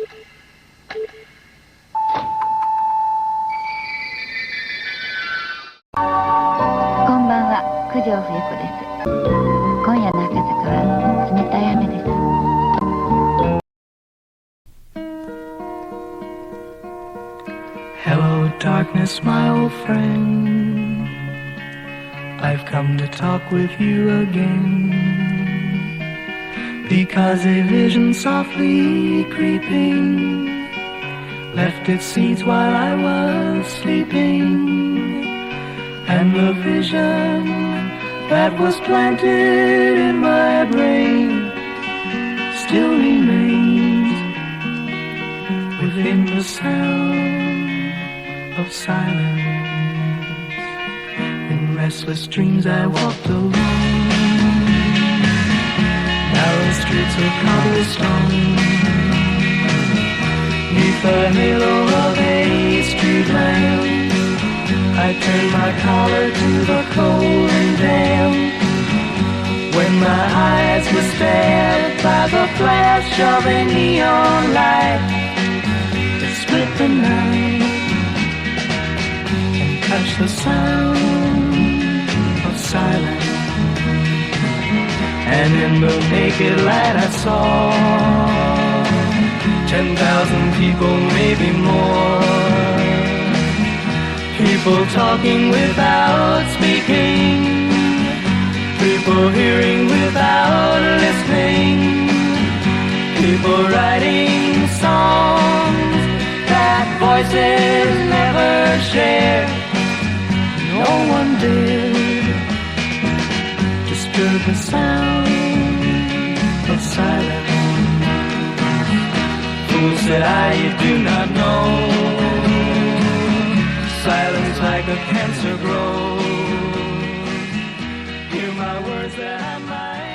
こんばんは、九条冬子です。今夜の赤坂は冷たい雨です。Hello darkness, my old friend. I've come to talk with you again, because a vision softly creeping left its seeds while I was sleeping, and the vision that was planted in my brain still remains within the sound of silence. In restless dreams I walked alone, narrow streets of cobblestone, neath the halo of a street lamp. I turned my collar to the cold and damp, when my eyes were stabbed by the flash of a neon light that split the night and touched the sound of silence. And in the naked light I saw 10,000 people, maybe more, people talking without speaking, people hearing without listening, people writing songs that voices never shared. No one dared disturb the sound of silence. Fool, said I, you do not know, silence like a cancer grows. Hear my words that I might